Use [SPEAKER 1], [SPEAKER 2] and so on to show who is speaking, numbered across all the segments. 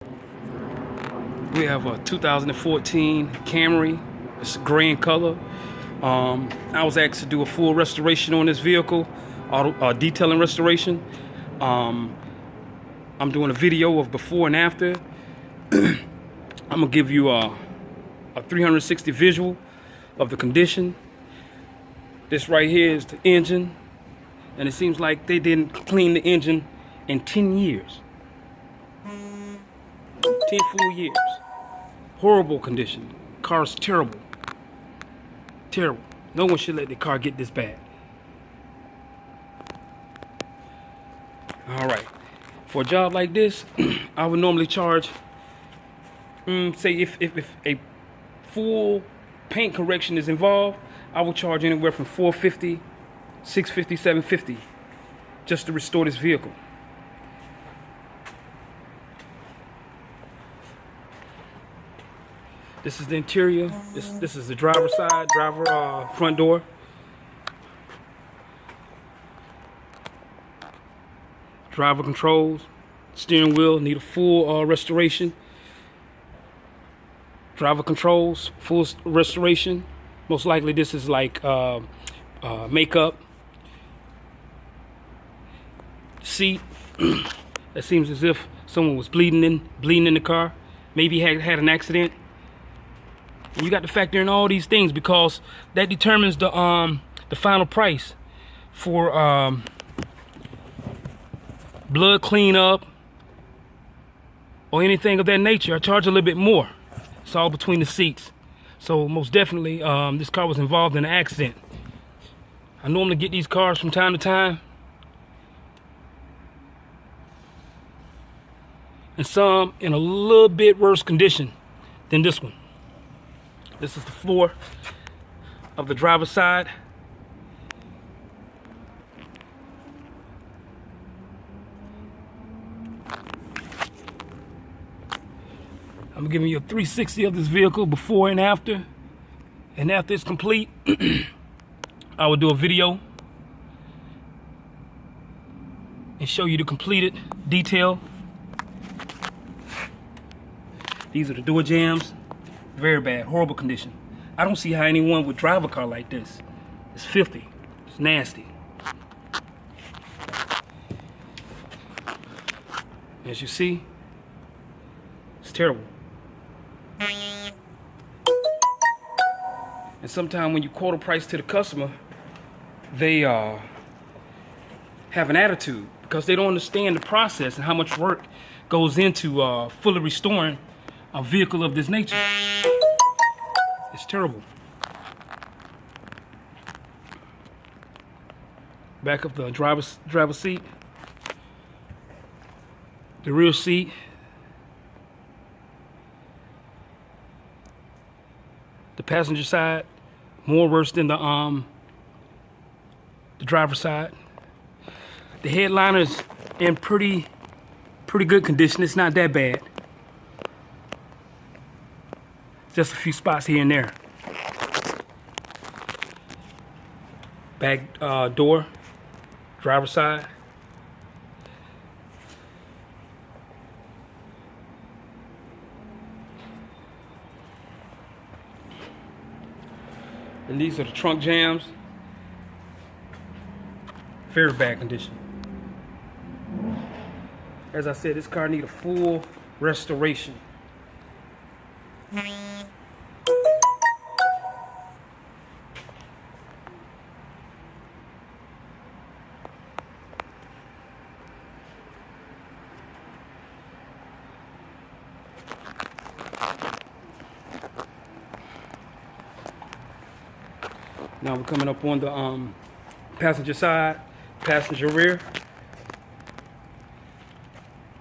[SPEAKER 1] We have a 2014 Camry. It's gray in color. I was asked to do a full restoration on this vehicle, detailing restoration. I'm doing a video of before and after. I'm gonna give you a 360 visual of the condition. This right here is the engine, and it seems like they didn't clean the engine in 10 years. 10 full years. Horrible condition. Car's terrible. Terrible. No one should let the car get this bad. Alright. For a job like this, I would normally charge, say if a full paint correction is involved, I would charge anywhere from $450, $650, $750 just to restore this vehicle. This is the interior. This is the driver's side, front door. Driver controls, steering wheel need a full restoration. Driver controls, full restoration. Most likely this is like makeup. Seat. It seems as if someone was bleeding in the car. Maybe had an accident. And you got to factor in all these things because that determines the final price for blood cleanup or anything of that nature. I charge a little bit more. It's all between the seats. So most definitely this car was involved in an accident. I normally get these cars from time to time, and some in a little bit worse condition than this one. This is the floor of the driver's side. I'm giving you a 360 of this vehicle before and after. And after it's complete, I will do a video and show you the completed detail. These are the door jambs. Very bad, horrible condition. I don't see how anyone would drive a car like this. It's filthy, it's nasty. As you see, it's terrible. And sometimes when you quote a price to the customer, they have an attitude because they don't understand the process and how much work goes into fully restoring a vehicle of this nature. It's terrible. Back of the driver's seat, the rear seat, the passenger side, more worse than the driver's side. The headliner's in pretty good condition. It's not that bad. Just a few spots here and there. Back door, driver's side. And these are the trunk jambs. Very bad condition. As I said, this car needs a full restoration. Now we're coming up on the passenger side, passenger rear.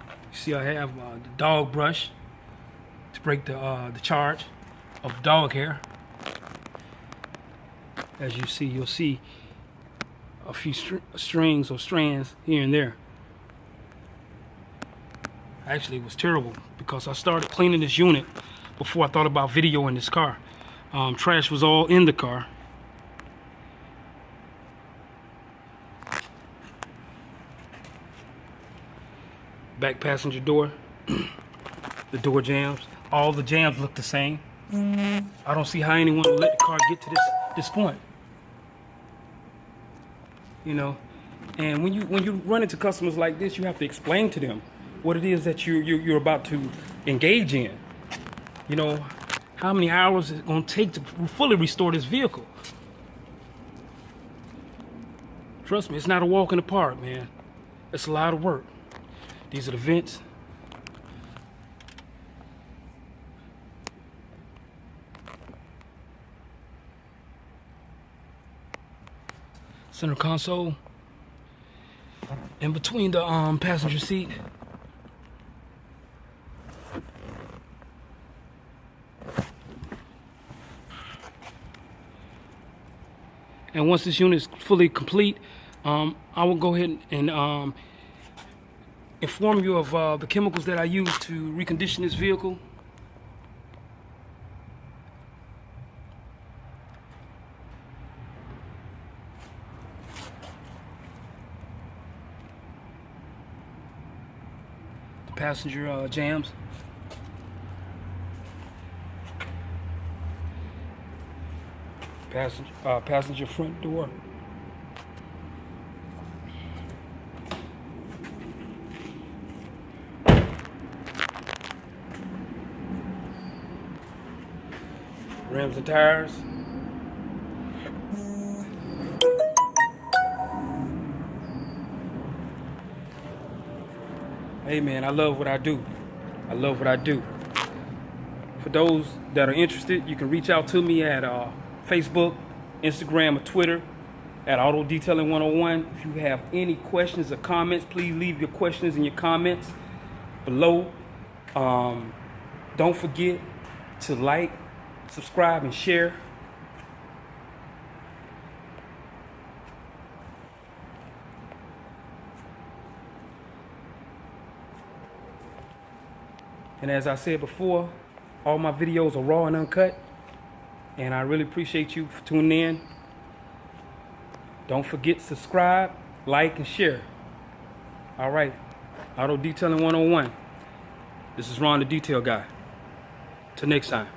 [SPEAKER 1] You see I have the dog brush to break the charge of dog hair. As you see, you'll see a few strings or strands here and there. Actually, it was terrible because I started cleaning this unit before I thought about videoing this car. Trash was all in the car. Back passenger door. the door jambs. All the jambs look the same. I don't see how anyone would let the car get to this point. You know, and when you run into customers like this, you have to explain to them what it is that you're about to engage in. You know, how many hours it's going to take to fully restore this vehicle. Trust me, it's not a walk in the park, man. It's a lot of work. These are the vents. Center console. In between the passenger seat. And once this unit is fully complete, I will go ahead and inform you of the chemicals that I use to recondition this vehicle. The passenger jams. Passenger front door. Rims and tires. Hey man, I love what I do. I love what I do. For those that are interested, you can reach out to me at Facebook, Instagram, or Twitter at Auto Detailing 101. If you have any questions or comments, please leave your questions and your comments below. Don't forget to like, subscribe, and share. And as I said before, all my videos are raw and uncut. And I really appreciate you for tuning in. Don't forget to subscribe, like, and share. All right. Auto Detailing 101. This is Ron, the Detail Guy. Till next time.